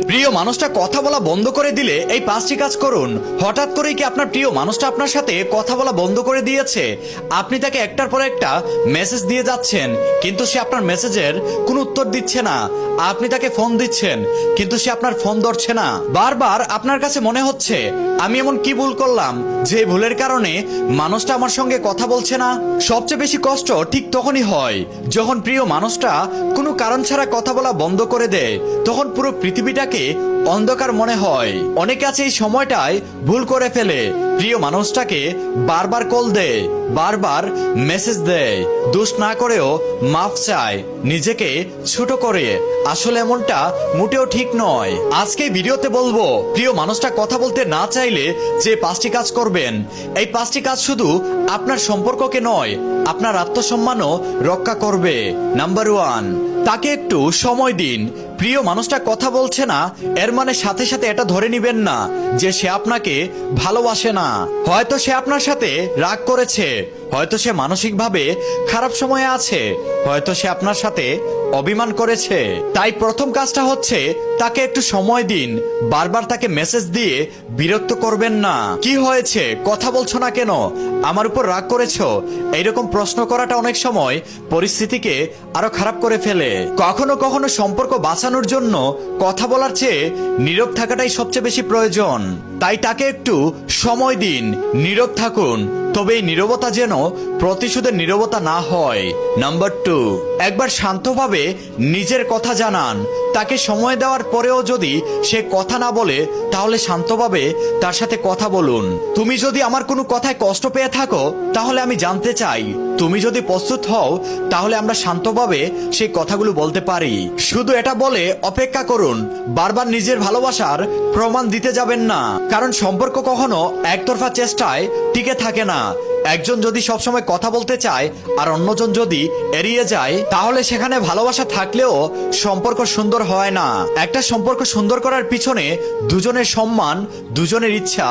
প্রিয় মানুষটা কথা বলা বন্ধ করে দিলে এই 5টি কাজ করুন। হঠাৎ করেই কি আপনার প্রিয় মানুষটা আপনার সাথে কথা বলা বন্ধ করে দিয়েছে? আপনি তাকে একটার পর একটা মেসেজ দিয়ে যাচ্ছেন, কিন্তু সে আপনার মেসেজের কোনো উত্তর দিচ্ছে না। আপনি তাকে ফোন দিচ্ছেন, কিন্তু সে আপনার ফোন ধরছে না। বারবার আপনার কাছে মনে হচ্ছে, আমি এমন কি ভুল করলাম যে ভুলের কারণে মানুষটা আমার সঙ্গে কথা বলছে না? সবচেয়ে বেশি কষ্ট ঠিক তখনই হয় যখন প্রিয় মানুষটা কোনো কারণ ছাড়া কথা বলা বন্ধ করে দেয়। তখন পুরো পৃথিবীটাকে অন্ধকার মনে হয়। অনেকে আছে এই সময়টায় ভুল করে ফেলে, প্রিয় মানুষটাকে বারবার কল দেয়, বারবার মেসেজ দেয়, দোষ না করেও মাফ চায়, নিজেকে ছোট করে। আসলে এমনটা মোটেও ঠিক নয়। আজকে ভিডিওতে বলবো, প্রিয় মানুষটা কথা বলতে না চাইলে যে 5টি কাজ করবেন। এই 5টি কাজ শুধু আপনার সম্পর্ককে নয়, আপনার আত্মসম্মানও রক্ষা করবে। নাম্বার 1, তাকে একটু সময় দিন। প্রিয় মানুষটা কথা বলছে না এর মানে সাথে সাথে এটা ধরে নিবেন না যে সে আপনাকে ভালোবাসে না। হয়তো সে আপনার সাথে রাগ করেছে, হয়তো সে মানসিকভাবে খারাপ সময়ে আছে, হয়তো সে আপনার সাথে অভিমান করেছে। তাই প্রথম কাজটা হচ্ছে তাকে একটু সময় দিন। বারবার তাকে মেসেজ দিয়ে বিরক্ত করবেন না। কি হয়েছে, কথা বলছো না কেন, আমার উপর রাগ করেছো? এইরকম প্রশ্ন করাটা অনেক সময় পরিস্থিতিকে আরো খারাপ করে ফেলে। কখনো কখনো সম্পর্ক বাঁচানোর জন্য কথা বলার চেয়ে নীরব থাকাটাই সবচেয়ে বেশি প্রয়োজন। তাই তাকে একটু সময় দিন, নীরব থাকুন। তবে এই নীরবতা যেন প্রতিশোধের নীরবতা না হয়। নাম্বার 2, একবার শান্তভাবে নিজের কথা জানান। তাকে সময় দেওয়ার পরেও যদি সে কথা না বলে, তাহলে শান্তভাবে তার সাথে কথা বলুন। তুমি যদি আমার কোনো কথায় কষ্ট পেয়ে থাকো, তাহলে আমি জানতে চাই। তুমি যদি প্রস্তুত হও, তাহলে আমরা শান্তভাবে সেই কথাগুলো বলতে পারি। শুধু এটা বলে অপেক্ষা করুন। বারবার নিজের ভালোবাসার প্রমাণ দিতে যাবেন না, কারণ সম্পর্ক কখনো একতরফা চেষ্টায় টিকে থাকে না। একজন যদি সবসময় কথা বলতে চায় আর অন্যজন যদি এড়িয়ে যায়, তাহলে সেখানে ভালোবাসা থাকলেও সম্পর্ক সুন্দর হয় না। একটা সম্পর্ক সুন্দর করার পিছনে দুজনের সম্মান, দুজনের ইচ্ছা,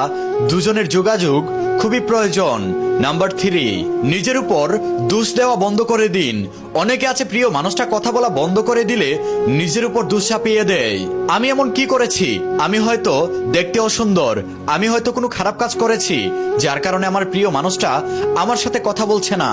দুজনের যোগাযোগ খুবই প্রয়োজন। নাম্বার 3, নিজের উপর দোষ দেওয়া বন্ধ করে দিন। অনেকে আছে প্রিয় মানুষটা কথা বলা বন্ধ করে দিলে নিজের উপর দোষ চাপিয়ে দেয়। আমি এমন কি করেছি, আমি হয়তো দেখতে অসুন্দর, আমি হয়তো কোনো খারাপ কাজ করেছি যার কারণে আমার প্রিয় মানুষটা আমার সাথে কথা বলছে না।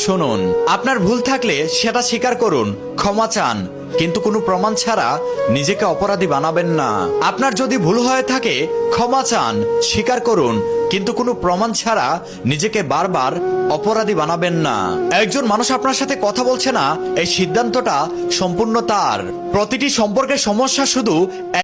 শুনুন, আপনার ভুল থাকলে সেটা স্বীকার করুন, ক্ষমা চান, কিন্তু কোনো প্রমাণ ছাড়া নিজেকে অপরাধী বানাবেন না। আপনার যদি ভুল হয়ে থাকে, ক্ষমা চান, স্বীকার করুন, কিন্তু কোনো প্রমাণ ছাড়া নিজেকে বারবার অপরাধী বানাবেন না। একজন মানুষ আপনার সাথে কথা বলছে না, এই সিদ্ধান্তটা সম্পূর্ণ তার। প্রতিটি সম্পর্কের সমস্যা শুধু